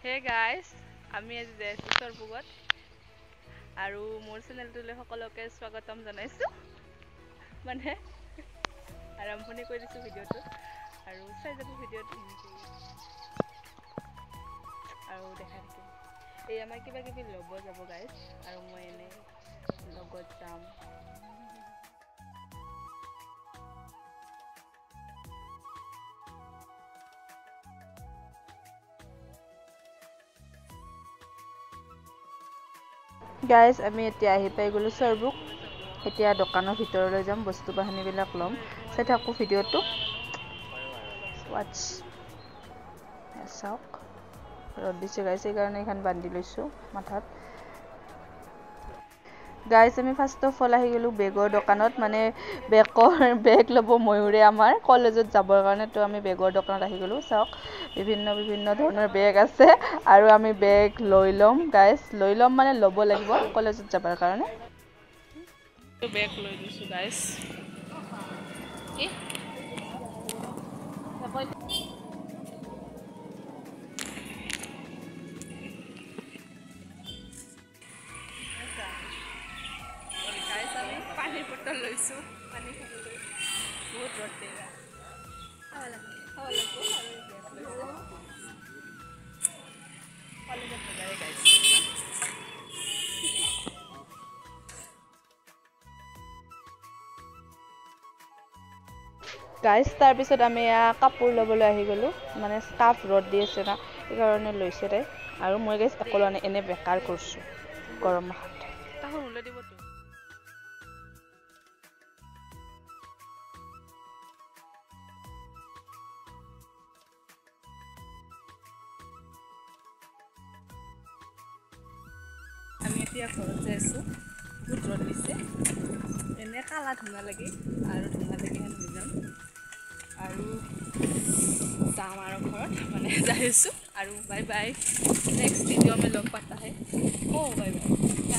Hey guys, আমি আজি যাই আছো সৰপুগত আৰু মোৰ চেনেলটোলৈ সকলোকে স্বাগতম জনাইছো মানে আৰম্ভণি কৰি দিছো ভিডিঅ'টো আৰু চাই যাব ভিডিঅ'টো আৰু দেখা থাকিম এই আমাৰ কিবা কিবি ল'ব যাব গাইজ আৰু মই এনে লগত যাম Guys, আমি এতিয়া আহি পাই গলো সৰপুগ এতিয়া দোকানৰ ভিতৰলৈ যাম বস্তু বাহানীবিলাক লম চাই থাকো ভিডিঅ'টো ওয়াচ চাওক ৰ'দ দিছে গাইজ সেইকাৰণে এখন বান্ধি লৈছো মাথাত গাইজ আমি ফাৰ্ষ্ট অফ অল আহি গলো বেগৰ দোকানত মানে বেগ ল'ব ময়ূৰে আমাৰ কলেজত যাবৰ কাৰণে তো আমি বেগৰ দোকানত আহি গলো চাওক বিভিন্ন ধৰণৰ বেগ আছে আৰু আমি বেগ লৈ লম গাইজ লৈ লম মানে ল'ব লাগিব কলেজত যাবৰ কাৰণে বেগ লৈ লৈছো গাইজ পানী বটল লৈছো পানী খাবলৈ বহুত ৰ'দ দিয়ে খাব লাগিব আৰু কলেজত বজাৰে গাইছো গাইজ তাৰপিছত আমি কাপোৰ ল'বলৈ আহি গ'লো মানে স্কাৰ্ফ ৰ'দ দি আছে না সেইকাৰণে লৈছে তাই আৰু মই গাইজ অকলে এনে বেকাৰ কৰিছোঁ গৰম মাহত তাহোন ওলাই দিবতো আমি এতিয়া ঘৰত যাই আছোঁ বহুত ৰ'দ দিছে এনে কালা ধুঙা লাগি আৰু ধুঙা লাগি হৈ যাম আৰু যাম আৰু ঘৰত মানে যাই আছোঁ আৰু বাই বাই নেক্সট ভিডিঅ' আমি লগ পাতা হে বাই বাই